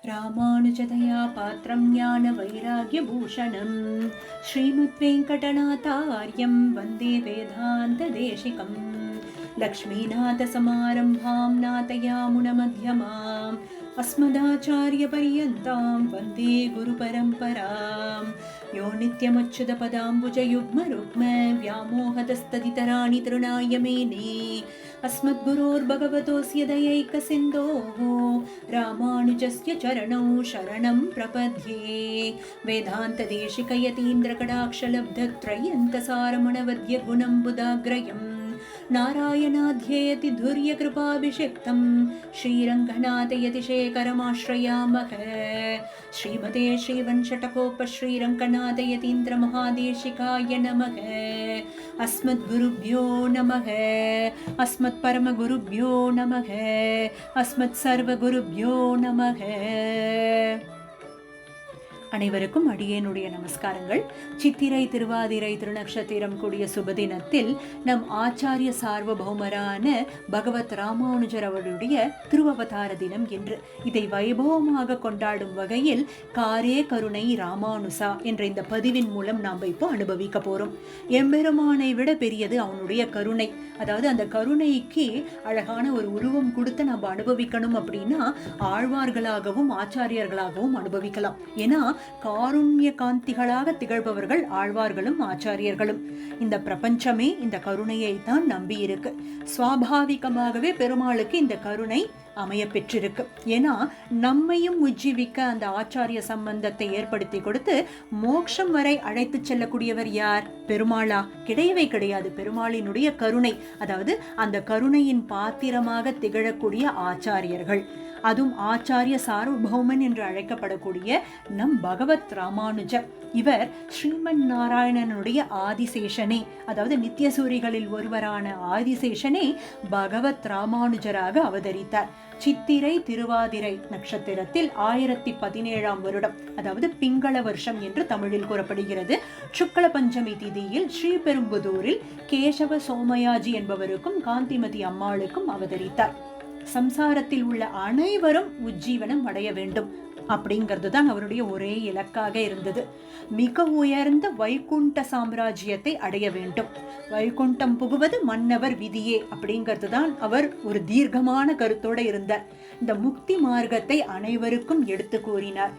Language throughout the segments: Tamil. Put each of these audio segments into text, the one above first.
ராமானுஜதயா பாத்திரம் ஞான வைராகியபூஷணம் ஸ்ரீமத்வேங்கடநாதார்யம் வந்தே வேதாந்த தேசிகம் லக்ஷ்மீநாதசமாரம்பாம் நாதயாமுனமத்யமாம் अस्मदाचार्यपर्यन्तां वन्दे गुरुपरम्परां यो नित्यमच्युतपदाम्बुजयुग्मरुग्म व्यामोहतस्तदितराणि तृणाय मेने अस्मद्गुरोर्भगवतोऽस्य दयैकसिन्धोः रामानुजस्य चरणौ शरणं प्रपद्ये वेदान्तदेशिकयतीन्द्रकटाक्षलब्धत्रयन्तसारमणवद्य गुणम्बुदाग्रयम् नारायणाध्येयति धुर्यकृपाभिषिक्तं श्रीरङ्गनाथयतिशेखरमाश्रयामः श्रीमते श्रीवंशटकोपश्रीरङ्गनाथयतीन्द्रमहादेशिकाय नमः अस्मद्गुरुभ्यो नमः अस्मत्परमगुरुभ्यो नमः अस्मत्सर्वगुरुभ्यो नमः அனைவருக்கும் அடியேனுடைய நமஸ்காரங்கள். சித்திரை திருவாதிரை திருநக்ஷத்திரம் கூடிய சுபதினத்தில் நம் ஆச்சாரிய சார்வபௌமரான பகவத் ராமானுஜர் அவருடைய திருவவதார தினம் என்று இதை வைபவமாக கொண்டாடும் வகையில் காரே கருணை ராமானுசா என்ற இந்த பதிவின் மூலம் நாம் இப்போ அனுபவிக்க போறோம். எம்பெருமானை விட பெரியது அவனுடைய கருணை. அதாவது அந்த கருணைக்கு அழகான ஒரு உருவம் கொடுத்து நம்ம அனுபவிக்கணும் அப்படின்னா ஆழ்வார்களாகவும் ஆச்சாரியர்களாகவும் அனுபவிக்கலாம். ஏன்னா காருண்ய காந்திகளாக திகழ்பவர்கள் ஆழ்வார்களும் ஆச்சாரியர்களும். இந்த பிரபஞ்சமே இந்த கருணையை தான் நம்பி இருக்கு. சுவாபாவிகமாகவே பெருமாளுக்கு இந்த கருணை அமைய பெற்றிருக்கு. ஏன்னா நம்மையும் உஜ்ஜீவிக்க அந்த ஆச்சாரிய சம்பந்தத்தை ஏற்படுத்தி கொடுத்து மோட்சம் வரை அழைத்து செல்லக்கூடியவர் யார்? பெருமாளா? கிடையவே கிடையாது. பெருமாளினுடைய கருணை, அதாவது அந்த கருணையின் பாத்திரமாக திகழக்கூடிய ஆச்சாரியர்கள், அதுவும் ஆச்சாரிய சார்வபௌமன் என்று அழைக்கப்படக்கூடிய நம் பகவத் ராமானுஜர். இவர் ஸ்ரீமன் நாராயணனுடைய ஆதிசேஷனே, அதாவது நித்தியசூரிகளில் ஒருவரான ஆதிசேஷனே பகவத் ராமானுஜராக அவதரித்தார். சித்திரை திருவாதிரை நட்சத்திரத்தில் 1017 வருடம், அதாவது பிங்கள வருஷம் என்று தமிழில் கூறப்படுகிறது, சுக்ல பஞ்சமி திதியில் ஸ்ரீபெரும்புதூரில் கேசவ சோமயாஜி என்பவருக்கும் காந்திமதி அம்மாளுக்கும் அவதரித்தார். சம்சாரத்தில் உள்ள அனைவரும் உஜ்ஜீவனம் அடைய வேண்டும் அப்படிங்கிறது தான் அவருடைய ஒரே இலக்காக இருந்தது. மிக உயர்ந்த வைகுண்ட சாம்ராஜ்யத்தை அடைய வேண்டும், வைகுண்டம் புகுவது மன்னவர் விதியே அப்படிங்கிறது தான் அவர் ஒரு தீர்க்கமான கருத்தோடு இருந்தார். இந்த முக்தி மார்க்கத்தை அனைவருக்கும் எடுத்து கூறினார்.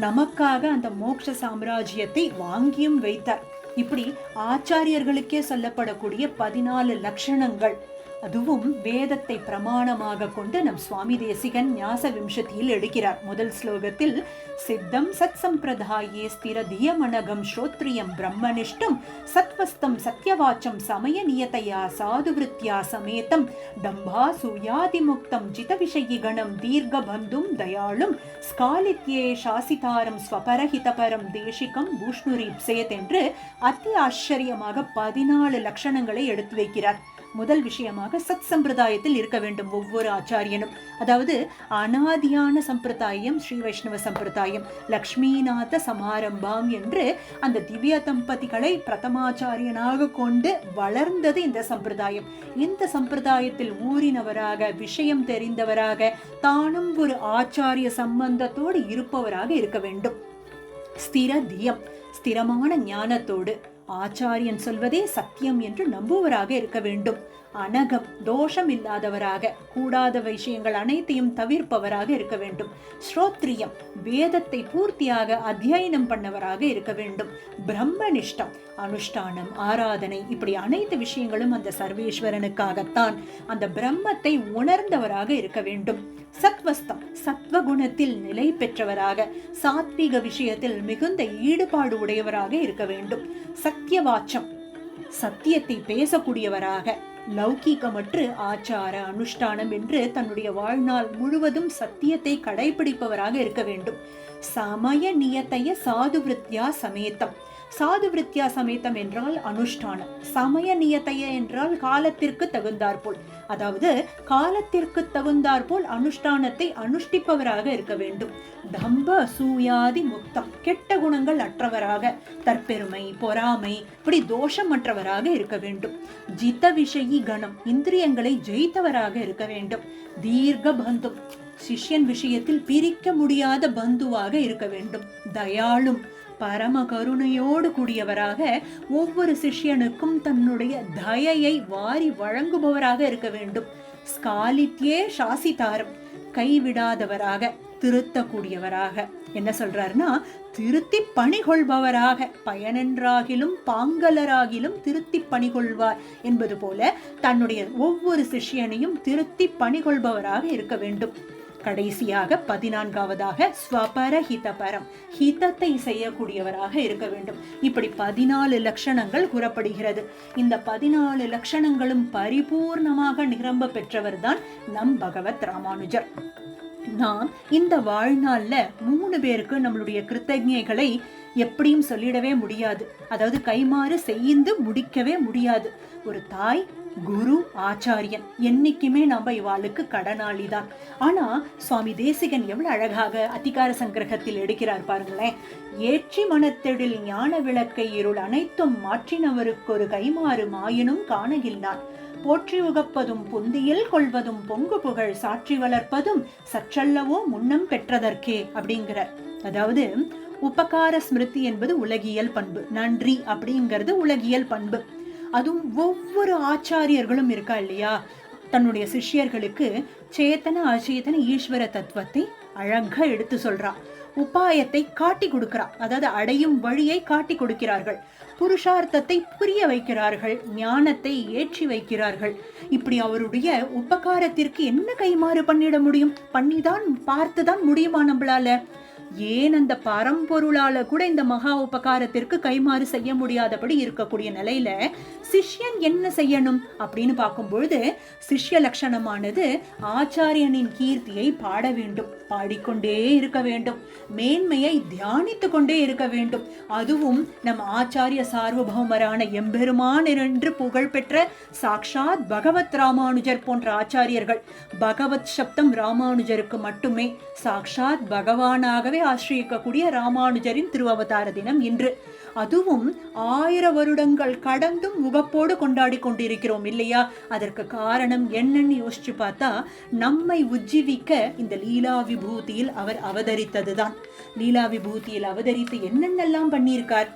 நமக்காக அந்த மோட்ச சாம்ராஜ்யத்தை வாங்கியும் வைத்தார். இப்படி ஆச்சாரியர்களுக்கே சொல்லப்படக்கூடிய 14 லட்சணங்கள், அதுவும் வேதத்தை பிரமாணமாக கொண்டு நம் சுவாமி தேசிகன் ஞாச விம்சதியில் எடுக்கிறார். முதல் ஸ்லோகத்தில் சித்தம் சத் சம்பிரதாயே ஸ்திர தியமனகம் ஸ்ரோத்ரியம் பிரம்மனிஷ்டம் சத்வஸ்தம் சத்யவாச்சம் சமய நியதையா சாதுவிருத்தியா சமேதம் டம்பா சூயாதிமுக்தம் ஜித விஷயி கணம் தீர்க்க பந்தும் தயாளும் ஸ்காலித்யே சாசிதாரம் ஸ்வபரஹிதபரம் தேசிகம் பூஷ்ணுரீப்சேத் என்று அதி ஆச்சரியமாக 14 லட்சணங்களை எடுத்து வைக்கிறார். முதல் விஷயமாக சத் சம்பிரதாயத்தில் இருக்க வேண்டும் ஒவ்வொரு ஆச்சாரியனும். அதாவது அனாதியான சம்பிரதாயம் ஸ்ரீ வைஷ்ணவ சம்பிரதாயம், லக்ஷ்மிநாத சமாரம்பாம் என்று அந்த திவ்ய தம்பதிகளை பிரதமாச்சாரியனாக கொண்டு வளர்ந்தது இந்த சம்பிரதாயம். இந்த சம்பிரதாயத்தில் ஊறினவராக, விஷயம் தெரிந்தவராக, தானும் ஒரு ஆச்சாரிய சம்பந்தத்தோடு இருப்பவராக இருக்க வேண்டும். ஸ்திர தியம், ஸ்திரமான ஞானத்தோடு, ஆச்சாரியன் சொல்வதே சத்தியம் என்று நம்புவராக இருக்க வேண்டும். அனகம், தோஷம் இல்லாதவராக, கூடாத விஷயங்கள் அனைத்தையும் தவிர்ப்பவராக இருக்க வேண்டும். ஸ்ரோத்ரியம், வேதத்தை பூர்த்தியாக அத்தியனம் பண்ணவராக இருக்க வேண்டும். பிரம்மனிஷ்டம், அனுஷ்டானம், ஆராதனை, இப்படி அனைத்து விஷயங்களும் அந்த சர்வேஸ்வரனுக்காகத்தான். அந்த பிரம்மத்தை உணர்ந்தவராக இருக்க வேண்டும். சத்வஸ்தம், சத்வகுணத்தில் நிலை பெற்றவராக, சாத்விக விஷயத்தில் மிகுந்த ஈடுபாடு உடையவராக இருக்க வேண்டும். சத்தியவாச்சம், சத்தியத்தை பேசக்கூடியவராக, லௌகீகமற்று ஆச்சார அனுஷ்டானம் என்று தன்னுடைய வாழ்நாள் முழுவதும் சத்தியத்தை கடைபிடிப்பவராக இருக்க வேண்டும். சமய நியத்தைய சாதுவிருத்தியா சமேதம், சாதுவிருத்தியா சமேதம் என்றால் அனுஷ்டானம், சமய நியத்தைய என்றால் காலத்திற்கு தகுந்தாற்போல், அதாவது காலத்திற்கு தகுந்தாற்போல் அனுஷ்டானத்தை அனுஷ்டிப்பவராக இருக்க வேண்டும். தம்ப அசூயாதி முக்தம், கெட்ட குணங்கள் அற்றவராக, தற்பெருமை, பொறாமை, இப்படி தோஷமற்றவராக இருக்க வேண்டும். ஜித விஷயி கணம், இந்திரியங்களை ஜெயித்தவராக இருக்க வேண்டும். தீர்க்க பந்தும், சிஷ்யன் விஷயத்தில் பிரிக்க முடியாத பந்துவாக இருக்க வேண்டும். தயாளும் பரம கருணையோடு கூடியவராக ஒவ்வொரு சிஷ்யனுக்கும் தன்னுடைய தயையை வாரி வழங்குபவராக இருக்க வேண்டும். ஸ்காலித்யே சாசிதாரம், கைவிடாதவராக, திருத்தக்கூடியவராக. என்ன சொல்றாருன்னா, திருத்தி பணிகொள்பவராக, பயனென்றாகிலும் பாங்கலராகிலும் திருத்தி பணிகொள்வார் என்பது போல தன்னுடைய ஒவ்வொரு சிஷ்யனையும் திருத்தி பணிகொள்பவராக இருக்க வேண்டும். கடைசியாக 14வதாக ஸ்வபர ஹிதபரம், ஹிதத்தை செய்யக்கூடியவராக இருக்க வேண்டும். இப்படி 14 லட்சணங்கள் கூறப்படுகிறது. இந்த 14 லட்சணங்களும் பரிபூர்ணமாக நிரம்ப பெற்றவர் தான் நம் பகவத் ராமானுஜர். நாம் இந்த வாழ்நாள்ல 3 பேருக்கு நம்மளுடைய கிருத்தஜைகளை எப்படியும் சொல்லிடவே முடியாது. அதாவது கைமாறு செய்து முடிக்கவே முடியாது. ஒரு தாய், குரு, ஆச்சாரியன் என்னைக்குமே நம்ம இவாளுக்கு கடனாளி தான். ஆனா சுவாமி தேசிகன் எவ்வளவு அழகாக அதிகார சங்கிரகத்தில் எடுக்கிறார் பாருங்களேன். ஏற்றி மனத்தெடில் ஞான விளக்கை இருள் அனைத்தும் மாற்றினவருக்கு ஒரு கைமாறு மாயினும் காணகில்லான், போற்றி உகப்பதும் புந்தியில் கொள்வதும் பொங்கு புகழ் சாற்றி வளர்ப்பதும் சற்றல்லவோ முன்னம் பெற்றதற்கே அப்படிங்கிறார். அதாவது உபகார ஸ்மிருதி என்பது உலகியல் பண்பு, நன்றி அப்படிங்கிறது உலகியல் பண்பு. அதுவும் ஒவ்வொரு ஆச்சாரியர்களும் இருக்கா இல்லையா, தன்னுடைய சிஷ்யர்களுக்கு சேத்தன அச்சேதன ஈஸ்வர தத்துவத்தை அழகா எடுத்து சொல்றா. உபாயத்தை காட்டி கொடுக்கிறா, அதாவது அடையும் வழியை காட்டி கொடுக்கிறார்கள். புருஷார்த்தத்தை புரிய வைக்கிறார்கள், ஞானத்தை ஏற்றி வைக்கிறார்கள். இப்படி அவருடைய உபகாரத்திற்கு என்ன கைமாறு பண்ணிட முடியும்? பண்ணிதான் பார்த்துதான் முடியுமா நம்மளால? ஏன் அந்த பரம்பொருளால கூட இந்த மகா உபகாரத்திற்கு கைமாறு செய்ய முடியாதபடி இருக்கக்கூடிய நிலையில சிஷ்யன் என்ன செய்யணும் அப்படின்னு பார்க்கும்பொழுது, சிஷ்ய லட்சணமானது ஆச்சாரியனின் கீர்த்தியை பாட வேண்டும், பாடிக்கொண்டே இருக்க வேண்டும், மேன்மையை தியானித்து கொண்டே இருக்க வேண்டும். அதுவும் நம் ஆச்சாரிய சார்வபௌமரான எம்பெருமான் என்று புகழ் பெற்ற சாக்ஷாத் பகவத் ராமானுஜர் போன்ற ஆச்சாரியர்கள். பகவத் சப்தம் ராமானுஜருக்கு மட்டுமே. சாக்ஷாத் பகவானாகவே ஆசிரியக்கக்கூடிய ராமானுஜரின் திருவவதார தினம் இன்று. அதுவும் 1000 வருடங்கள் கடந்தும் முகப்போடு கொண்டாடி கொண்டிருக்கிறோம் இல்லையா? அதற்கு காரணம் என்னன்னு யோசிச்சு பார்த்தா, நம்மை உஜ்ஜீவிக்க இந்த லீலா விபூதியில் அவர் அவதரித்ததுதான். லீலா விபூதியில் அவதரித்து என்னென்னலாம் பண்ணியிருக்கார்?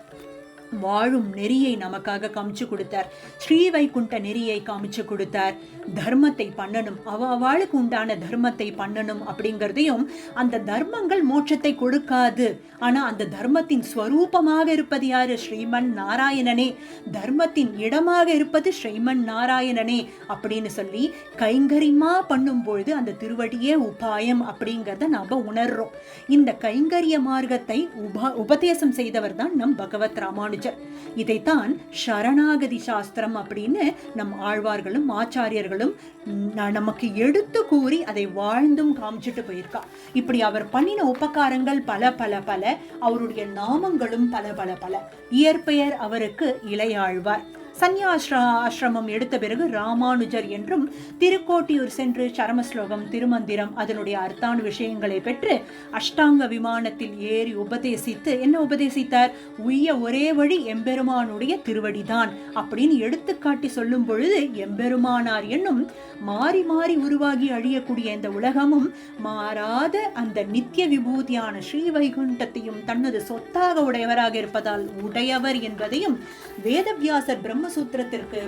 வாழும் நெறியை நமக்காக காமிச்சு கொடுத்தார். ஸ்ரீவைகுண்ட நெறியை காமிச்சு கொடுத்தார். தர்மத்தை பண்ணணும், அவளுக்கு உண்டான தர்மத்தை பண்ணணும் அப்படிங்கிறதையும், அந்த தர்மங்கள் மோட்சத்தை கொடுக்காது, ஆனா அந்த தர்மத்தின் ஸ்வரூபமாக இருப்பது யாரு? ஸ்ரீமன் நாராயணனே. தர்மத்தின் இடமாக இருப்பது ஸ்ரீமன் நாராயணனே அப்படின்னு சொல்லி கைங்கரியமா பண்ணும் பொழுது அந்த திருவடியே உபாயம் அப்படிங்கிறத நாம உணர்றோம். இந்த கைங்கரிய மார்க்கத்தை உபதேசம் செய்தவர் தான் நம் பகவத் ராமானுஜர். இதைத்தான் சரணாகதி சாஸ்திரம் அப்படின்னு நம் ஆழ்வார்களும் ஆச்சாரியர்களும் நமக்கு எடுத்து கூறி அதை வாழ்ந்தும் காமிச்சிட்டு போயிருக்கா. இப்படி அவர் பண்ணின உபகாரங்கள் பல பல பல, அவருடைய நாமங்களும் பல பல பல. இயற்பெயர் அவருக்கு இளையாழ்வார். சந்நியாசிரமம் எடுத்த பிறகு ராமானுஜர் என்றும், திருக்கோட்டியூர் சென்று சரமஸ்லோகம், திருமந்திரம், அதனுடைய அர்த்தான விஷயங்களை பெற்று அஷ்டாங்க விமானத்தில் ஏறி உபதேசித்து என்ன உபதேசித்தார்? உய்ய ஒரே வழி எம்பெருமானுடைய திருவடிதான் அப்படின்னு எடுத்துக்காட்டி சொல்லும் பொழுது, எம்பெருமானார் என்னும் மாறி மாறி உருவாகி அழியக்கூடிய இந்த உலகமும் மாறாத அந்த நித்திய விபூதியான ஸ்ரீவைகுண்டத்தையும் தனது சொத்தாக உடையவராக இருப்பதால் உடையவர் என்பதையும், வேதவியாசர் பிரம்மசூத்திரத்திற்கு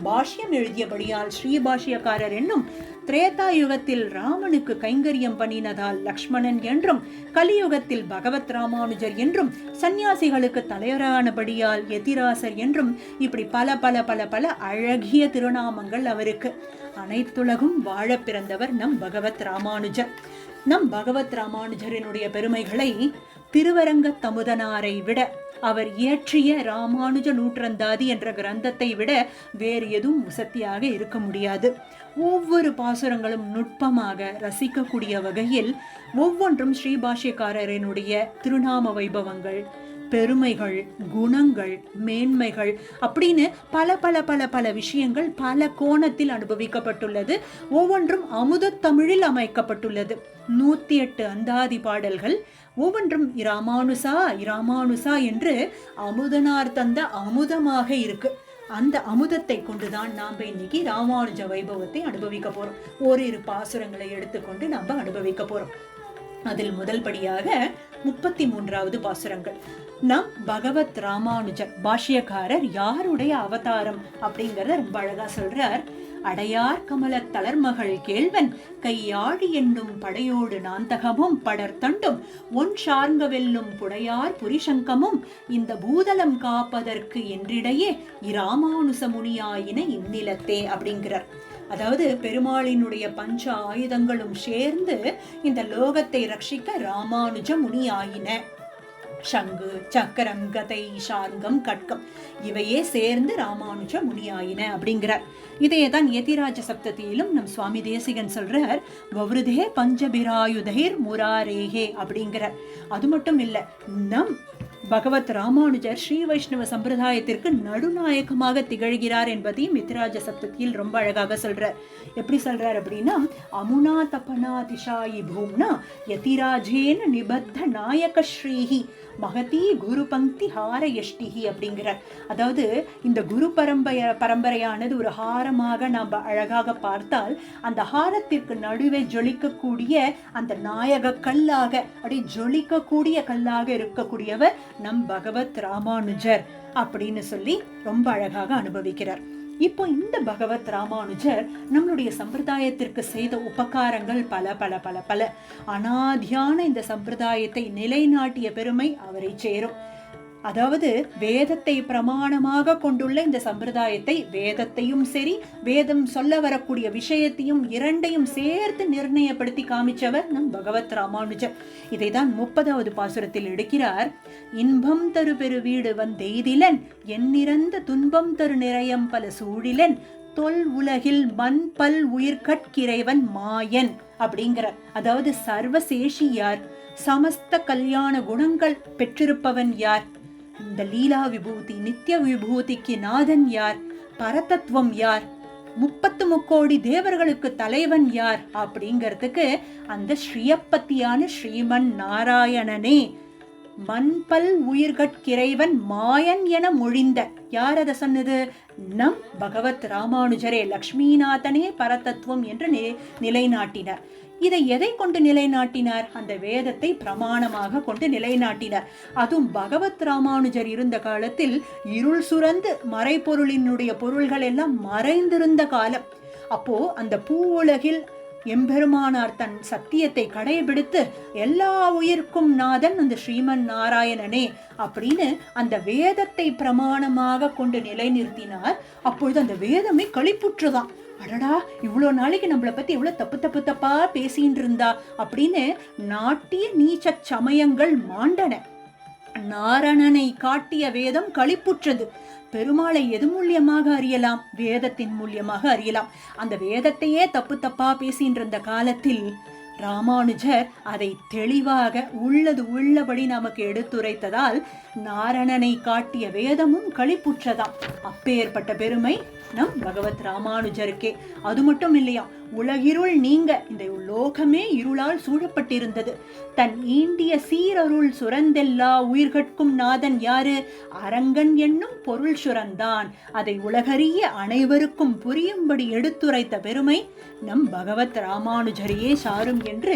பாஷ்யம் எழுதியபடியால் ஸ்ரீபாஷ்யக்காரர் என்னும், திரேதா யுகத்தில் ராமனுக்கு கைங்கரியம் பண்ணினதால் லக்ஷ்மணன் என்றும், கலியுகத்தில் பகவத் ராமானுஜர் என்றும், சந்நியாசிகளுக்கு தலைவரானபடியால் யதிராசர் என்றும், இப்படி பல பல பல பல அழகிய திருநாமங்கள் அவருக்கு. அனைத்துலகும் வாழ பிறந்தவர் நம் பகவத் ராமானுஜர். நம் பகவத் ராமானுஜரினுடைய பெருமைகளை திருவரங்க தமுதனாரை விட, அவர் இயற்றிய ராமானுஜ நூற்றந்தாதி என்ற கிரந்தத்தை விட வேறு எதுவும் உசத்தியாக இருக்க முடியாது. ஒவ்வொரு பாசுரங்களும் நுட்பமாக ரசிக்கக்கூடிய வகையில் ஒவ்வொன்றும் ஸ்ரீபாஷ்யக்காரரினுடைய திருநாம வைபவங்கள், பெருமைகள், குணங்கள், மேன்மைகள் அப்படின்னு பல பல பல பல விஷயங்கள் பல கோணத்தில் அனுபவிக்கப்பட்டுள்ளது. ஒவ்வொன்றும் அமுத தமிழில் அமைக்கப்பட்டுள்ளது. 108 அந்தாதி பாடல்கள் ஒவ்வொன்றும் இராமானுசா இராமானுசா என்று அமுதனார் தந்த அமுதமாக இருக்கு. அந்த அமுதத்தை கொண்டுதான் நாம் இன்னைக்கு ராமானுஜ வைபவத்தை அனுபவிக்க போறோம். ஓரிரு பாசுரங்களை எடுத்துக்கொண்டு நம்ம அனுபவிக்க போறோம். அதில் முதல் படியாக 33வது பாசுரங்கள். நம் பகவத் ராமானுஜர் பாஷ்யக்காரர் யாருடைய அவதாரம் அப்படிங்கறத ரொம்ப அழகா சொல்றார். அடையார் கமல தளர்மகள் கேள்வன் கையாழி என்னும் படையோடு நாந்தகமும் படர்தண்டும் ஒன் சார்ங்க வெல்லும் புடையார் புரிசங்கமும் இந்த பூதலம் காப்பதற்கு என்றிடையே இராமானுச முனியாயின இந்நிலத்தே அப்படிங்கிறார். அதாவது பெருமாளினுடைய பஞ்ச ஆயுதங்களும் சேர்ந்து இந்த லோகத்தை ரட்சிக்க ராமானுஜ முனியாயின. சங்கு, சக்கரம், கதை, சார்கம், கட்கம் இவையே சேர்ந்து ராமானுஜ முனியாயின அப்படிங்கிறார். இதையேதான் யதிராஜ சப்தத்திலும் நம் சுவாமி தேசிகன் சொல்றார், வவ்ருதே பஞ்சபிராயுதைர் முராரேகே அப்படிங்கிறார். அது மட்டும் இல்ல, நம் பகவத் ராமானுஜர் ஸ்ரீ வைஷ்ணவ சம்பிரதாயத்திற்கு நடுநாயகமாக திகழ்கிறார் என்பதையும் யதிராஜ சப்தத்தில் ரொம்ப அழகாக சொல்றார். எப்படி சொல்றார் அப்படின்னா, அமுனா தபனா திஷாயி பூம்னா யதிராஜேன நிபத்த நாயக ஸ்ரீஹி மகதி குரு பங்கி ஹார யஷ்டிஹி அப்படிங்கிறார். அதாவது இந்த குரு பரம்பரையானது ஒரு ஹாரமாக நாம் அழகாக பார்த்தால் அந்த ஹாரத்திற்கு நடுவே ஜொலிக்கக்கூடிய அந்த நாயக கல்லாக, அப்படி ஜொலிக்கக்கூடிய கல்லாக இருக்கக்கூடியவர் நம் பகவத் ராமானுஜர் அப்படின்னு சொல்லி ரொம்ப அழகாக அனுபவிக்கிறார். இப்போ இந்த பகவத் ராமானுஜர் நம்மளுடைய சம்பிரதாயத்திற்கு செய்த உபகாரங்கள் பல பல பல பல. அனாதியான இந்த சம்பிரதாயத்தை நிலைநாட்டிய பெருமை அவரை சேரும். அதாவது வேதத்தை பிரமாணமாக கொண்டுள்ள இந்த சம்பிரதாயத்தை, வேதத்தையும் சரி வேதம் சொல்ல வரக்கூடிய விஷயத்தையும் இரண்டையும் சேர்த்து நிர்ணயப்படுத்தி காமிச்சவர் நம் பகவத் ராமானுஜர். இதைதான் 30வது பாசுரத்தில் எடுக்கிறார். இன்பம் தரு பெரு வீடு வந்தெய்திலன் எண்ணிறந்த துன்பம் தரு நிறையம் பல சூழிலன் தொல் உலகில் மண் பல் உயிர்கட்கிறைவன் மாயன் அப்படிங்கிறார். அதாவது சர்வசேஷி யார்? சமஸ்த கல்யாண குணங்கள் பெற்றிருப்பவன் யார்? இந்த லீலா விபூதி நித்திய விபூதிக்கு நாதன் யார்? பரதத்துவம் யார்? 33 தேவர்களுக்கு தலைவன் யார் அப்படிங்கிறதுக்கு அந்த ஸ்ரீயப்பத்தியான ஸ்ரீமன் நாராயணனே மண்பல் உயிர்கட்கிறைவன் மாயன் என மொழிந்த. யார் அதை சொன்னது? நம் பகவத் ராமானுஜரே. லக்ஷ்மிநாதனே பரதத்துவம் என்று நிலைநாட்டினார். இதை எதை கொண்டு நிலைநாட்டினார்? அந்த வேதத்தை பிரமாணமாக கொண்டு நிலைநாட்டினார். அதுவும் பகவத் ராமானுஜர் இருந்த காலத்தில் இருள் சுரந்து மறைபொருளினுடைய பொருள்கள் எல்லாம் மறைந்திருந்த காலம். அப்போ அந்த பூவுலகில் எம்பெருமானார் தன் சத்தியத்தை கடைபிடித்து எல்லா உயிர்க்கும் நாதன் அந்த ஸ்ரீமன் நாராயணனே அப்படின்னு அந்த வேதத்தை பிரமாணமாக கொண்டு நிலைநிறுத்தினார். அப்பொழுது அந்த வேதமே களிப்புற்றுதான். அடடா, இவ்வளோ நாளைக்கு நம்மளை பத்தி எவ்வளவு தப்பு தப்பா பேசின்னு இருந்தா அப்படின்னு நாட்டிய நீச்ச சமயங்கள் மாண்டன. நாரணனை காட்டிய வேதம் களிப்புற்றது. பெருமாளை எது மூலியமாக அறியலாம்? வேதத்தின் மூலியமாக அறியலாம். அந்த வேதத்தையே தப்பா பேசின்ற இந்த காலத்தில் ராமானுஜர் அதை தெளிவாக உள்ளது உள்ளபடி நமக்கு எடுத்துரைத்ததால் நாரணனை காட்டிய வேதமும் களிப்புற்றதாம். அப்பேற்பட்ட பெருமை நம் பகவத் ராமானுஜருக்கே. அது மட்டும் இல்லையா, உலகிருள் நீங்க இந்த லோகமே இருளால் சூழப்பட்டிருந்தது. தன் ஈண்டிய சீரருள் சுரந்தெல்லா உயிர்கட்கும் நாதன் யாரு? அரங்கன் என்னும் பொருள் சுரந்தான். அதை உலகறிய அனைவருக்கும் புரியும்படி எடுத்துரைத்த பெருமை நம் பகவத் ராமானுஜரையே சாரும் என்று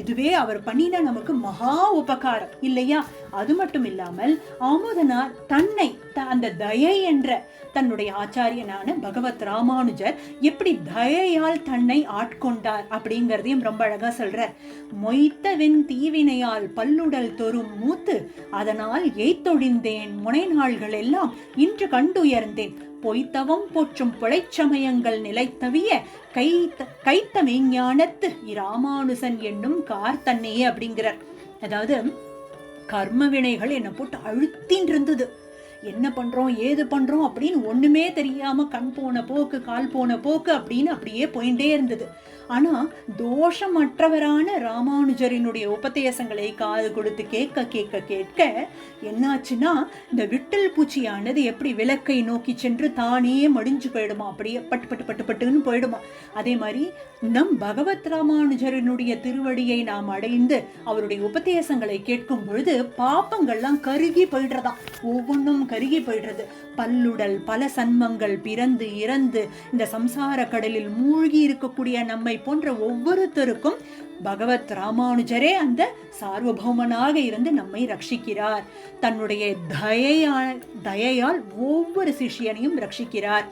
இதுவே அவர் பண்ணின நமக்கு மகா உபகாரம் இல்லையா? அது மட்டும் இல்லாமல் ஆமோதனார் தன்னை அந்த தயை என்ற தன்னுடைய ஆச்சாரியனான பகவத் ராமானுஜர் எப்படி தயையால் தன்னை ஆட்கொண்டார் அப்படிங்கிறதையும் ரொம்ப அழகா சொல்றார். மொய்த்தவென் தீவினையால் பல்லுடல் தொறும் மூத்து அதனால் எய்த்தொழிந்தேன் முனை நாள்கள் எல்லாம் இன்று கண்டுயர்ந்தேன் பொய்த்தவம் போற்றும் புழைச்சமயங்கள் நிலைத்தவிய கைத்த மெய்ஞானத்து இராமானுசன் என்னும் கார்த்தன்னையே அப்படிங்கிறார். அதாவது கர்ம வினைகள் என்னை போட்டு அழுத்தின் இருந்தது. என்ன பண்றோம் ஏது பண்றோம் அப்படின்னு ஒண்ணுமே தெரியாம கண் போன போக்கு கால் போன போக்கு அப்படின்னு அப்படியே போயிட்டே இருந்தது. ஆனா தோஷமற்றவரான ராமானுஜரினுடைய உபதேசங்களை காது கொடுத்து கேட்க கேட்க கேட்க என்னாச்சுன்னா இந்த விட்டல் பூச்சியானது எப்படி விளக்கை நோக்கி சென்று தானே மடிஞ்சு போயிடுமா, அப்படியே பட்டு பட்டு பட்டு பட்டுன்னு போயிடுமா. அதே மாதிரி நம் பகவத் ராமானுஜரினுடைய திருவடியை நாம் அடைந்து அவருடைய உபதேசங்களை கேட்கும் பொழுது பாப்பங்கள்லாம் கருகி போயிடுறதாம். ஒவ்வொன்றும் கருகி போயிடுறது. பல்லுடல் பல சன்மங்கள் பிறந்து இறந்து இந்த சம்சார கடலில் மூழ்கி இருக்கக்கூடிய நம்மை போன்ற ஒவ்வொருத்தருக்கும் பகவத் ராமானுஜரே அந்த சார்வபௌமனாக இருந்து நம்மை ரட்சிக்கிறார். தன்னுடைய தயையால் ஒவ்வொரு சிஷ்யனையும் ரட்சிக்கிறார்.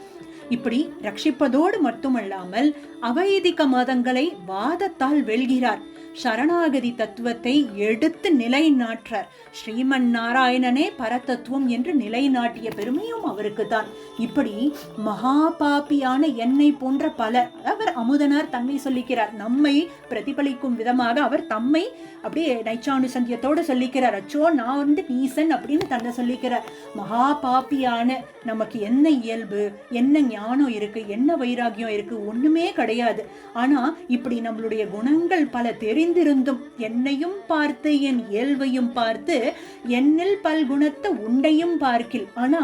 இப்படி ரட்சிப்பதோடு மட்டுமல்லாமல் அவைதிக மதங்களை வாதத்தால் வெல்கிறார். சரணாகதி தத்துவத்தை எடுத்து நிலைநாட்டார். ஸ்ரீமன் நாராயணனே பரதத்துவம் என்று நிலைநாட்டிய பெருமையும் அவருக்கு தான். இப்படி மகா பாப்பியான என்னை போன்ற பலர், அவர் அமுதனார் தன்னை சொல்லிக்கிறார். நம்மை பிரதிபலிக்கும் விதமாக அவர் தம்மை அப்படியே நைச்சானுசந்தியத்தோடு சொல்லிக்கிறார். அச்சோ நான் நீசன் அப்படின்னு தன்னை சொல்லிக்கிறார். மகா பாப்பியான நமக்கு என்ன இயல்பு, என்ன ஞானம் இருக்கு, என்ன வைராகியம் இருக்கு, ஒண்ணுமே கிடையாது. ஆனா இப்படி நம்மளுடைய குணங்கள் பல தெரிந்திருந்தும் என்னையும் பார்த்து என் இயல்பையும் பார்த்து என்னில் பல்குணத்தை உண்டையும் பார்க்கில். ஆனா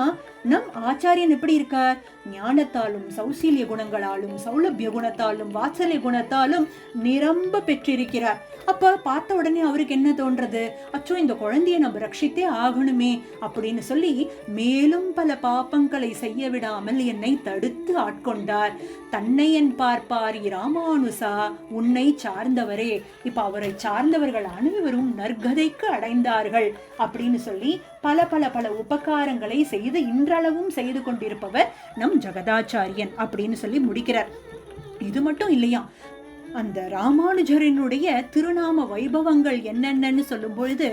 நம் ஆச்சாரியன் எப்படி இருக்கார்? ஞானத்தாலும் சௌசீல்ய குணங்களாலும் சௌலபிய குணத்தாலும் வாத்சல்ய குணத்தாலும் நிரம்ப பெற்றிருக்கிறார். அப்ப பார்த்த உடனே அவருக்கு என்ன தோன்றது? அச்சோ இந்த குழந்தைய நம்ம ரட்சித்தே ஆகணுமே அப்படின்னு சொல்லி மேலும் பல பாப்பங்களை செய்ய விடாமல் என்னை தடுத்து ஆட்கொண்டார். தன்னை என் பார்ப்பார் ராமானுசா, உன்னை சார்ந்தவரே. இப்ப அவரை சார்ந்தவர்கள் அனைவரும் நற்கதைக்கு அடைந்தார்கள் அப்படின்னு சொல்லி பல பல பல உபகாரங்களை செய்து இன்றளவும் செய்து கொண்டிருப்பவர் நம் ஜகதாச்சாரியன் அப்படின்னு சொல்லி முடிக்கிறார். இது மட்டும் இல்லையா, அந்த ராமானுஜரினுடைய திருநாம வைபவங்கள் என்னென்னு சொல்லும் பொழுது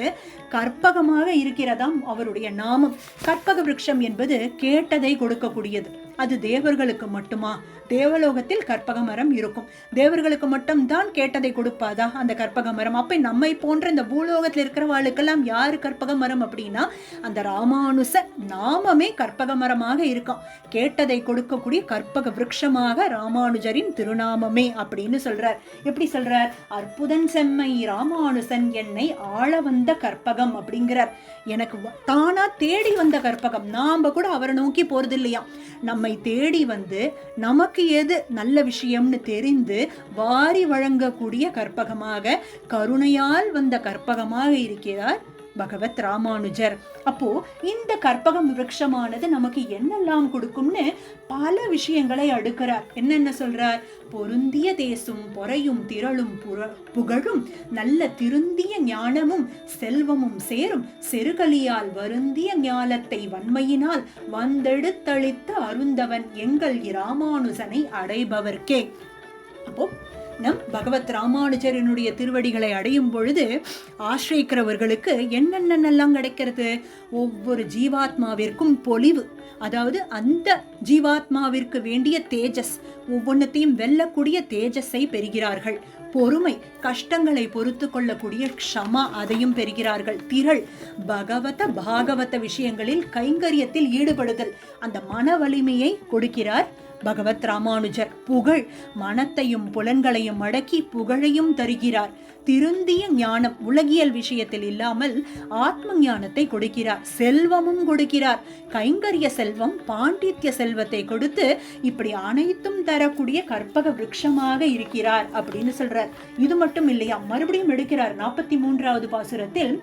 கற்பகமாக இருக்கிறதாம் அவருடைய நாமம். கற்பக விருட்சம் என்பது கேட்டதை கொடுக்கக்கூடியது. அது தேவர்களுக்கு மட்டுமா? தேவலோகத்தில் கற்பக மரம் இருக்கும். தேவர்களுக்கு மட்டும் தான் கேட்டதை கொடுப்பாதா அந்த கற்பக மரம்? அப்ப நம்மை போன்ற இந்த பூலோகத்தில் இருக்கிறவாளுக்கெல்லாம் யாரு கற்பக மரம் அப்படின்னா அந்த ராமானுச நாமமே கற்பக மரமாக இருக்கும். கேட்டதை கொடுக்கக்கூடிய கற்பக விருட்சமாக ராமானுஜரின் திருநாமமே அப்படின்னு சொல்றார். எப்படி சொல்றார்? அற்புதன் செம்மை ராமானுசன் என்னை ஆள வந்த கற்பகம் அப்படிங்கிறார். எனக்கு தானா தேடி வந்த கற்பகம். நாம கூட அவரை நோக்கி போறது இல்லையா, நம்மை தேடி வந்து நமக்கு எது நல்ல விஷயம்னு தெரிந்து வாரி வழங்கக்கூடிய கற்பகமாக, கருணையால் வந்த கற்பகமாக இருக்கிறார் பகவத் ராமானுஜர். அப்போ இந்த கற்பகம் விருட்சமானது நமக்கு என்னெல்லாம் கொடுக்கும்னு பல விஷயங்களை அடுக்கிறார். என்னென்ன சொல்றார்? பொருந்திய தேசும் பொறையும் திரளும் புகழும் நல்ல திருந்திய ஞானமும் செல்வமும் சேரும் செருகலியால் வருந்திய ஞானத்தை வன்மையினால் வந்தெடுத்தளித்த அருந்தவன் எங்கள் ராமானுஜனை அடைபவர்க்கே. அப்போ நம் பகவத் ராமானுஜரனுடைய திருவடிகளை அடையும் பொழுது ஆசிரியக்கிறவர்களுக்கு என்னென்னலாம் கிடைக்கிறது? ஒவ்வொரு ஜீவாத்மாவிற்கும் பொலிவு, அதாவது அந்த ஜீவாத்மாவிற்கு வேண்டிய தேஜஸ், ஒவ்வொன்றத்தையும் வெல்லக்கூடிய தேஜஸை பெறுகிறார்கள். பொறுமை, கஷ்டங்களை பொறுத்து கொள்ளக்கூடிய க்ஷமா, அதையும் பெறுகிறார்கள். திரள், பாகவத விஷயங்களில் கைங்கரியத்தில் ஈடுபடுதல், அந்த மன வலிமையை கொடுக்கிறார் பகவத் ராமானுஜர். புகழ், மனத்தையும் புலன்களையும் அடக்கி புகழையும் தருகிறார். திருந்திய ஞானம், உலகியல் விஷயத்தில் இல்லாமல் ஆத்ம ஞானத்தை கொடுக்கிறார். செல்வமும் கொடுக்கிறார். கைங்கரிய செல்வம், பாண்டித்ய செல்வத்தை கொடுத்து இப்படி அனைத்தும் தரக்கூடிய கற்பக விருட்சமாக இருக்கிறார் அப்படின்னு சொல்றார். இது மட்டும் இல்லையா, மறுபடியும் எடுக்கிறார் 43வது பாசுரத்தில்.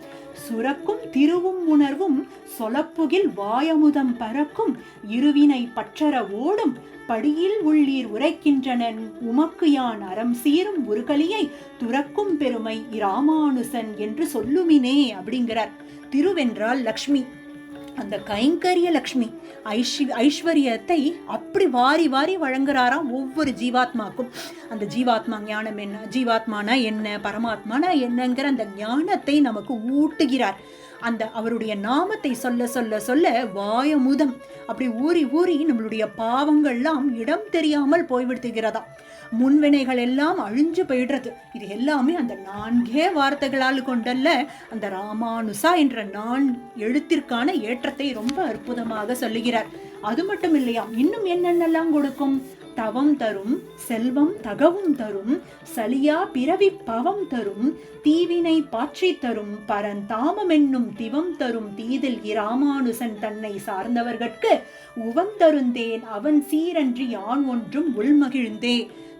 சுரக்கும் திருவும் உணர்வும் சொலப்புகில் வாயமுதம் பறக்கும் இருவினை பற்றற ஓடும் படியில் உள்ளீர் உரைக்கின்றனன் உமக்கு யான் அறம் சீரும் உருகலியை துறக்கும் பெருமை இராமானுசன் என்று சொல்லுமினே அப்படிங்கிறார். திருவென்றால் லக்ஷ்மி, அந்த கைங்கரிய லக்ஷ்மி ஐஸ்வர்யத்தை அப்படி வாரி வாரி வழங்குறாராம் ஒவ்வொரு ஜீவாத்மாக்கும். அந்த ஜீவாத்மா ஞானம் என்ன, ஜீவாத்மானா என்ன, பரமாத்மானா என்னங்கிற அந்த ஞானத்தை நமக்கு ஊட்டுகிறார். அந்த அவருடைய நாமத்தை சொல்ல சொல்ல சொல்ல வாயமுதம் அப்படி ஊறி ஊறி நம்மளுடைய பாவங்கள்லாம் இடம் தெரியாமல் போய்விடுகிறதா. முன்வினைகள் எல்லாம் அழிஞ்சு போயிடுறது. இது எல்லாமே அந்த 4 வார்த்தைகளால் கொண்டல்ல, அந்த ராமானுசா என்ற 4 எழுத்திற்கான ஏற்றத்தை ரொம்ப அற்புதமாக சொல்லுகிறார். அது மட்டும் இல்லையா, இன்னும் என்னென்னலாம் கொடுக்கும்? தவம் தரும், செல்வம் தகவும் தரும், சலியா பிறவி பவம் தரும், தீவினை பாற்றி தரும், பரந்தாமம் என்னும் திவம் தரும், தீதில் இராமானுசன் தன்னை சார்ந்தவர்கட்கு உவந்தருந்தேன் அவன் சீரன்றி யான் ஒன்றும் உள்மகிழ்ந்தே.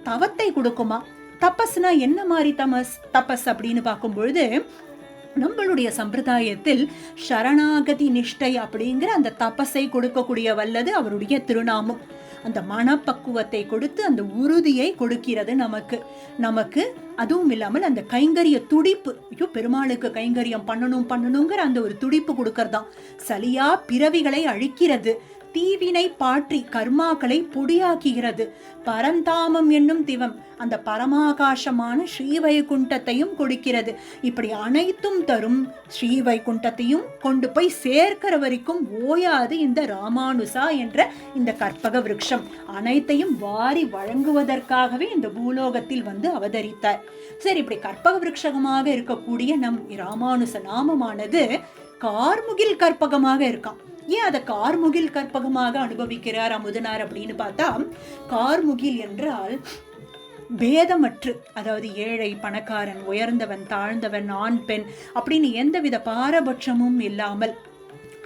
தவத்தை கொடுக்குமா? தபஸ்னா என்ன மாதிரி தபஸ் அப்படின்னு பார்க்கும் பொழுது நம்மளுடைய சம்பிரதாயத்தில் சரணாகதி நிஷ்டை அப்படிங்கிற அந்த தபஸை கொடுக்கக்கூடிய வல்லது அவருடைய திருநாமம். அந்த மனப்பக்குவத்தை கொடுத்து அந்த உறுதியை கொடுக்கிறது நமக்கு. நமக்கு அதுவும் இல்லாமல் அந்த கைங்கரிய துடிப்பு, ஐயோ பெருமாளுக்கு கைங்கரியம் பண்ணணுங்கிற அந்த ஒரு துடிப்பு கொடுக்கறதாம். சலியா பிறவிகளை அழிக்கிறது, தீவினை பாற்றி கர்மாக்களை பொடியாக்குகிறது. பரந்தாமம் என்னும் திவம், அந்த பரமாகாசமான ஸ்ரீவைகுண்டத்தையும் கொடுக்கிறது. இப்படி அனைத்தும் தரும் ஸ்ரீவைகுண்டத்தையும் கொண்டு போய் சேர்க்கிற வரைக்கும் ஓயாது இந்த ராமானுசா என்ற இந்த கற்பக விருட்சம். அனைத்தையும் வாரி வழங்குவதற்காகவே இந்த பூலோகத்தில் வந்து அவதரித்தார். சரி, இப்படி கற்பக விருட்சகமாக இருக்கக்கூடிய நம் ராமானுச நாமமானது கார்முகில் கற்பகமாக இருக்கான். ஏன் அதை கார்முகில் கற்பகமாக அனுபவிக்கிறார் அமுதனார் அப்படின்னு பார்த்தா, கார்முகில் என்றால் பேதமற்று, அதாவது ஏழை பணக்காரன், உயர்ந்தவன் தாழ்ந்தவன், ஆண் பெண் அப்படின்னு எந்தவித பாரபட்சமும் இல்லாமல்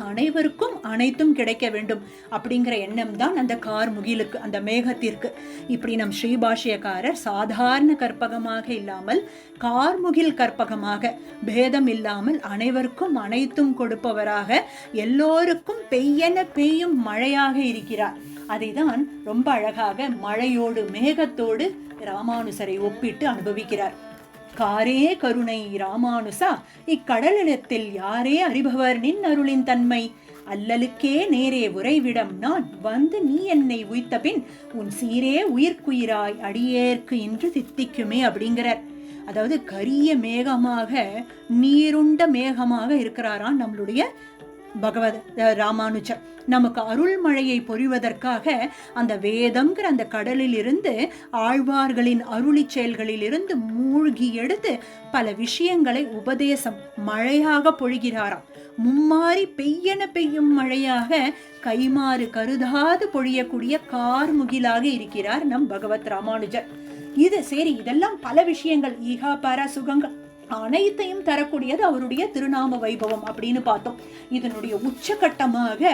அனைவருக்கும் அனைத்தும் கிடைக்க வேண்டும் அப்படிங்கிற எண்ணம் தான் அந்த கார்முகிலுக்கு, அந்த மேகத்திற்கு. இப்படி நம் ஸ்ரீபாஷ்யக்காரர் சாதாரண கற்பகமாக இல்லாமல் கார்முகில் கற்பகமாக, பேதம் இல்லாமல் அனைவருக்கும் அனைத்தும் கொடுப்பவராக, எல்லோருக்கும் பெய்யென பெய்யும் மழையாக இருக்கிறார். அதை தான் ரொம்ப அழகாக மழையோடு மேகத்தோடு ராமானுசரை ஒப்பிட்டு அனுபவிக்கிறார். காரே கருணை ராமானுசா, இக்கடலிடத்தில் யாரே அறிபவர் நின் அருளின் தன்மை, அல்லலுக்கே நேரே உறைவிடம் நான் வந்து நீ என்னை உய்த்த பின் உன் சீரே உயிர்க்குயிராய் அடியேற்கு இன்று தித்திக்குமே அப்படிங்கிறார். அதாவது கரிய மேகமாக, நீருண்ட மேகமாக இருக்கிறாராம் நம்மளுடைய பகவத் ராமானுஜர். நமக்கு அருள்மழையை பொழிவதற்காக அந்த வேதம்ங்கிற அந்த கடலில் இருந்து, ஆழ்வார்களின் அருளி செயல்களில் இருந்து மூழ்கி எடுத்து பல விஷயங்களை உபதேசம் மழையாக பொழிகிறாராம். மும்மாறி பெய்யென பெய்யும் மழையாக, கைமாறு கருதாது பொழியக்கூடிய கார்முகிலாக இருக்கிறார் நம் பகவத் ராமானுஜர். இது சரி, இதெல்லாம் பல விஷயங்கள், ஈகா பர சுகங்கள் அனைத்தையும் தரக்கூடியது அவருடைய திருநாம வைபவம் அப்படின்னு பார்த்தோம். இதனுடைய உச்சகட்டமாக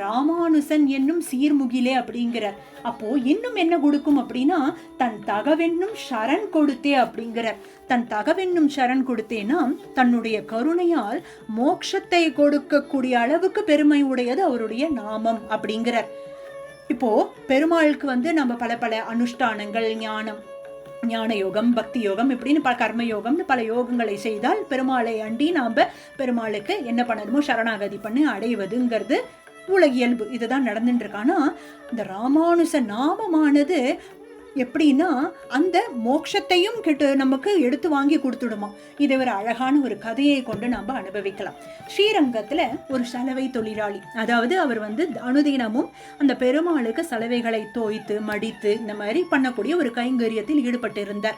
ராமானுசன் என்னும் சீர்முகிலே அப்படிங்கிறார். அப்போ இன்னும் என்ன கொடுக்கும் அப்படின்னா, தன் தகவென்னும் சரண் கொடுத்தே அப்படிங்கிறார். தன் தகவென்னும் சரண் கொடுத்தேன்னா தன்னுடைய கருணையால் மோட்சத்தை கொடுக்கக்கூடிய அளவுக்கு பெருமை உடையது அவருடைய நாமம் அப்படிங்கிறார். இப்போ பெருமாளுக்கு வந்து நம்ம பல பல அனுஷ்டானங்கள், ஞான யோகம், பக்தி யோகம் இப்படின்னு கர்மயோகம்னு பல யோகங்களை செய்தால் பெருமாளை அண்டி நாம பெருமாளுக்கு என்ன பண்ணணுமோ சரணாகதி பண்ணி அடைவதுங்கிறது உலகியல்பு. இதுதான் நடந்துட்டு இருக்கானா, இந்த ராமானுச நாமமானது எப்படின்னா அந்த மோட்சத்தையும் நமக்கு எடுத்து வாங்கி கொடுத்துடுமா. இதை ஒரு அழகான ஒரு கதையை கொண்டு நம்ம அனுபவிக்கலாம். ஸ்ரீரங்கத்துல ஒரு சலவை தொழிலாளி, அதாவது அவர் வந்து அனுதினமும் அந்த பெருமாளுக்கு சலவைகளை தோய்த்து மடித்து இந்த மாதிரி பண்ணக்கூடிய ஒரு கைங்கரியத்தில் ஈடுபட்டு இருந்தார்.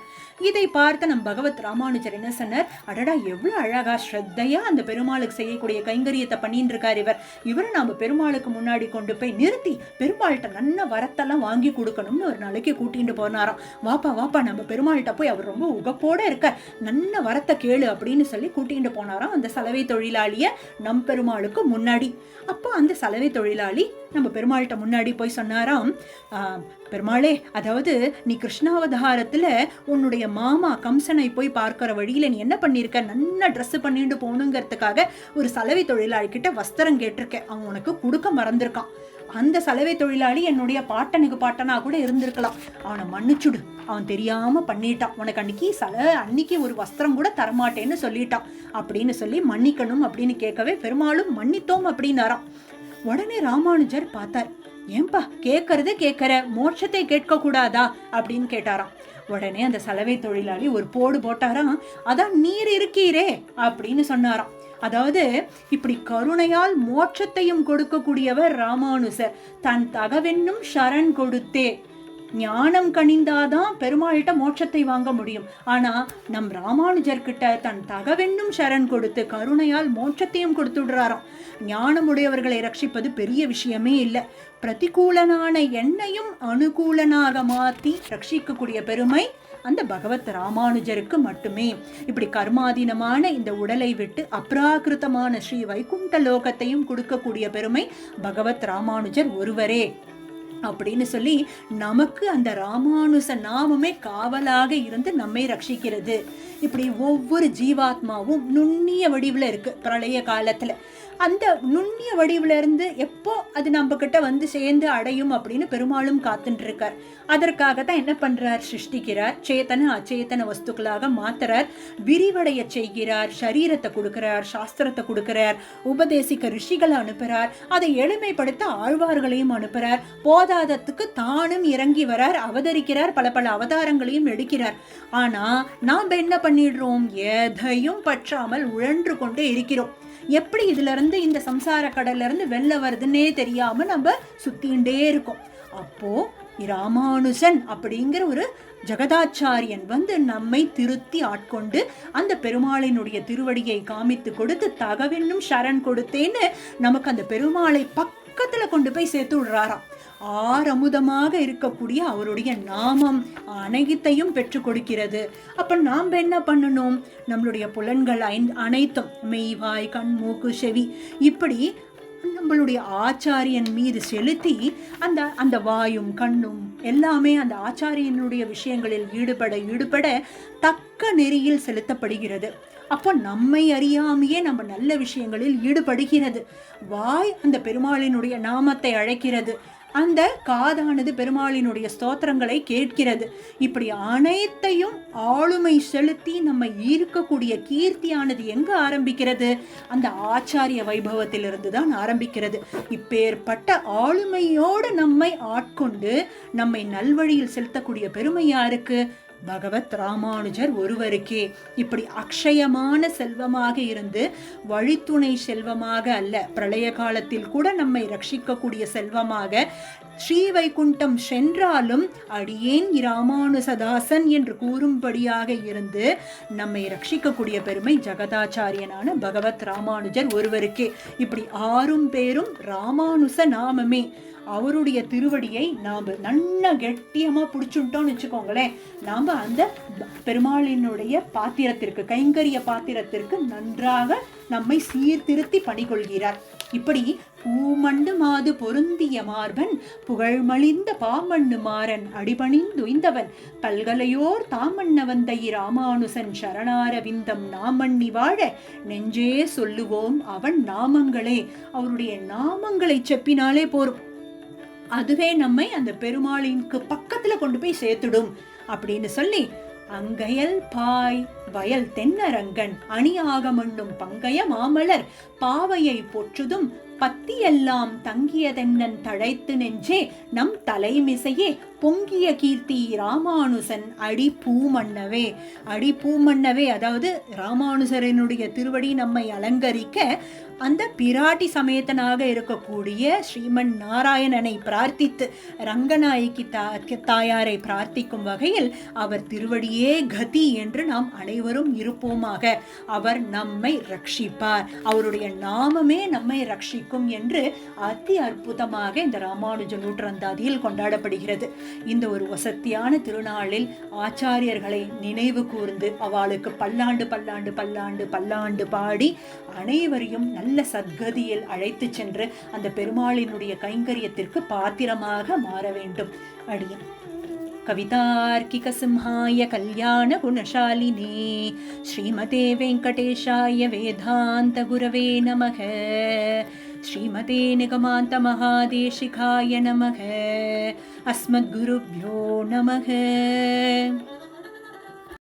இதை பார்த்த நம் பகவத் ராமானுஜர் என்ன சொன்னார், அடடா எவ்வளவு அழகா ஸ்ரத்தையா அந்த பெருமாளுக்கு செய்யக்கூடிய கைங்கரியத்தை பண்ணிட்டு இருக்கார் இவரை நாம பெருமாளுக்கு முன்னாடி கொண்டு போய் நிறுத்தி பெருமாள்கிட்ட நல்ல வரத்தெல்லாம் வாங்கி கொடுக்கணும்னு ஒரு நாளைக்கு கூட்டிட்டு போனாராம். வாப்பா நம்ம பெருமாள்கிட்ட போய் அவர் ரொம்ப உகப்போட இருக்க, நல்ல வரத்தை கேளு அப்படின்னு சொல்லி கூட்டிட்டு போனாராம் அந்த சலவை தொழிலாளிய நம் பெருமாளுக்கு முன்னாடி. அப்போ அந்த சலவை தொழிலாளி நம்ம பெருமாள்கிட்ட முன்னாடி போய் சொன்னாராம், பெருமாளே, அதாவது நீ கிருஷ்ணாவதாரத்துல உன்னுடைய மாமா கம்சனை போய் பார்க்கிற வழியில நீ என்ன பண்ணிருக்க, நல்ல ட்ரெஸ் பண்ணிட்டு போகணுங்கிறதுக்காக ஒரு சலவை தொழிலாளி கிட்ட வஸ்திரம் கேட்டிருக்கேன், அவன் உனக்கு கொடுக்க மறந்துருக்கான். அந்த சலவை தொழிலாளி என்னுடைய பாட்டனா கூட இருந்திருக்கலாம், அவனை மன்னிச்சுடு, அவன் தெரியாம பண்ணிட்டான், உனக்கு அன்னைக்கு ஒரு வஸ்திரம் கூட தரமாட்டேன்னு சொல்லிட்டான் அப்படின்னு சொல்லி மன்னிக்கணும் அப்படின்னு கேட்கவே பெருமாளும் மன்னித்தோம் அப்படின்னாராம். உடனே ராமானுஜர் பார்த்தார், ஏன்பா கேட்கற மோட்சத்தை கேட்க கூடாதா அப்படின்னு கேட்டாராம். உடனே அந்த சலவை தொழிலாளி ஒரு போடு போட்டாராம், அதான் நீர் இருக்கீரே அப்படின்னு சொன்னாராம். அதாவது இப்படி கருணையால் மோட்சத்தையும் கொடுக்கக்கூடியவர் ராமானுசர். தன் தகவென்னும் சரண் கொடுத்தே, ஞானம் கனிந்தாதான் பெருமாள்கிட்ட மோட்சத்தை வாங்க முடியும். ஆனா நம் ராமானுஜர் கிட்ட தன் தகவென்னும் சரண் கொடுத்து கருணையால் மோட்சத்தையும் கொடுத்துடுறாராம். ஞானமுடையவர்களை ரட்சிப்பது பெரிய விஷயமே இல்லை. பிரதிகூலனான என்னையும் அனுகூலனாக மாத்தி ரட்சிக்கக்கூடிய பெருமை அந்த பகவத் ராமானுஜருக்கு மட்டுமே. இப்படி கர்மாதீனமான இந்த உடலை விட்டு அப்ராகிருத்தமான ஸ்ரீ வைகுண்ட லோகத்தையும் கொடுக்கக்கூடிய பெருமை பகவத் ராமானுஜர் ஒருவரே. அப்படின்னு சொல்லி நமக்கு அந்த ராமானுச நாமமே காவலாக இருந்து நம்மை ரட்சிக்கிறது. இப்படி ஒவ்வொரு ஜீவாத்மாவும் நுண்ணிய வடிவில் இருக்கு. பிரளய காலத்துல அந்த நுண்ணிய வடிவுல இருந்து எப்போ அது நம்ம கிட்ட வந்து சேர்ந்து அடையும் அப்படின்னு பெருமாளும் காத்துட்டு இருக்கார். அதற்காக தான் என்ன பண்றார், சிருஷ்டிக்கிறார், சேத்தன அச்சேதன வஸ்துக்களாக மாத்துறார், விரிவடைய செய்கிறார், சரீரத்தை கொடுக்கிறார், சாஸ்திரத்தை கொடுக்கிறார், உபதேசிக்க ரிஷிகளை அனுப்புறார், அதை எளிமைப்படுத்த ஆழ்வார்களையும் அனுப்புறார், போதாதத்துக்கு தானும் இறங்கி வரார், அவதரிக்கிறார், பல பல அவதாரங்களையும் எடுக்கிறார். ஆனா நாம என்ன பண்ணிடுறோம், எதையும் பற்றாமல் உழன்று கொண்டே இருக்கிறோம். எப்படி இதுல இருந்து இந்த சம்சார கடல்ல இருந்து வெளில வருதுன்னே தெரியாம நம்ம சுத்திண்டே இருக்கோம். அப்போ ராமானுஜன் அப்படிங்கிற ஒரு ஜெகதாச்சாரியன் வந்து நம்மை திருத்தி ஆட்கொண்டு அந்த பெருமாளினுடைய திருவடியை காமித்து கொடுத்து தகவென்னும் சரண் கொடுத்தேன்னு நமக்கு அந்த பெருமாளை பக்கத்துல கொண்டு போய் சேர்த்து விடுறாராம். ஆரமுதமாக இருக்கக்கூடிய அவருடைய நாமம் அனைத்தையும் பெற்று கொடுக்கிறது. அப்ப நாம் என்ன பண்ணணும், நம்மளுடைய புலன்கள் அனைத்தும் மெய்வாய் கண் மூக்கு செவி இப்படி நம்மளுடைய ஆச்சாரியன் மீது செலுத்தி அந்த அந்த வாயும் கண்ணும் எல்லாமே அந்த ஆச்சாரியனுடைய விஷயங்களில் ஈடுபட தக்க நெறியில் செலுத்தப்படுகிறது. அப்போ நம்மை அறியாமையே நம்ம நல்ல விஷயங்களில் ஈடுபடுகிறது. வாய் அந்த பெருமாளினுடைய நாமத்தை அழைக்கிறது, அந்த காதானது பெருமாளினுடைய ஸ்தோத்திரங்களை கேட்கிறது. இப்படி அனைத்தையும் ஆளுமை செலுத்தி நம்ம ஈர்க்கக்கூடிய கீர்த்தியானது எங்க ஆரம்பிக்கிறது, அந்த ஆச்சாரிய வைபவத்திலிருந்து தான் ஆரம்பிக்கிறது. இப்பேற்பட்ட ஆளுமையோடு நம்மை ஆட்கொண்டு நம்மை நல்வழியில் செலுத்தக்கூடிய பெருமை யாருக்கு, பகவத் ராமானுஜர் ஒருவருக்கே. இப்படி அக்ஷயமான செல்வமாக இருந்து வழித்துணை செல்வமாக அல்ல, பிரளய காலத்தில் கூட நம்மை ரட்சிக்கக்கூடிய செல்வமாக ஸ்ரீவைகுண்டம் சென்றாலும் அடியேன் ராமானுசதாசன் என்று கூறும்படியாக இருந்து நம்மை ரட்சிக்கக்கூடிய பெருமை ஜெகதாச்சாரியனான பகவத் ராமானுஜர் ஒருவருக்கே. இப்படி 6 பேரும் ராமானுச நாமமே. அவருடைய திருவடியை நாம் நல்ல கெட்டியமா பிடிச்சுட்டோம்னு வச்சுக்கோங்களேன், நாம் அந்த பெருமாளினுடைய பாத்திரத்திற்கு, கைங்கரிய பாத்திரத்திற்கு நன்றாக நம்மை சீர்திருத்தி பணிகொள்கிறார். இப்படி பூமண்டு மாது பொருந்திய மார்பன் புகழ்மலிந்த பாமண்ணு மாறன் அடிபணிந்துய்ந்தவன் பல்கலையோர் தாமண்ண வந்த ராமானுசன் சரணாரவிந்தம் நாமண்ணி வாழ நெஞ்சே சொல்லுவோம் அவன் நாமங்களே. அவருடைய நாமங்களை செப்பினாலே போரும், அதுவே நம்மை அந்த பெருமாளிற்கு பக்கத்துல கொண்டு போய் சேர்த்துடும் அப்படின்னு சொல்லி, அங்கையல் பாய் வயல் தென்னரங்கன் அணியாக மண்ணும் பங்கைய மாமலர் பாவையை பொற்றுதும் பத்தியெல்லாம் தங்கியதென்னன் தழைத்து நெஞ்சே நம் தலைமிசையே பொங்கிய கீர்த்தி ராமானுசன் அடி பூமன்னவே. அடி பூமன்னவே, அதாவது ராமானுசரனுடைய திருவடி நம்மை அலங்கரிக்க அந்த பிராட்டி சமேதனாக இருக்கக்கூடிய ஸ்ரீமன் நாராயணனை பிரார்த்தித்து, ரங்கநாயகி தாயாரை பிரார்த்திக்கும் வகையில் அவர் திருவடியே கதி என்று நாம் அனைவரும் இருப்போமாக. அவர் நம்மை ரட்சிப்பார், அவருடைய நாமமே நம்மை ரட்சிக்கும் என்று அதி அற்புதமாக இந்த ராமானுஜ நூற்றாந்தாதியில் கொண்டாடப்படுகிறது. இந்த ஒரு வசத்தியான திருநாளில் ஆச்சாரியர்களை நினைவு கூர்ந்து அவளுக்கு பல்லாண்டு பல்லாண்டு பல்லாண்டு பல்லாண்டு பாடி அனைவரையும் நல்ல சத்கதியில் அழைத்து சென்று அந்த பெருமாளினுடைய கைங்கரியத்திற்கு பாத்திரமாக மாற வேண்டும். அடியேன் கவிதார்க்கிக சிம்ஹாய கல்யாண குணசாலினே ஸ்ரீமதே வெங்கடேஷாய வேதாந்த குரவே நமக. ஸ்ரீமதே நிகமாந்த மகாதேசிகாய நமக. அஸ்மத்குருப்யோ நமக.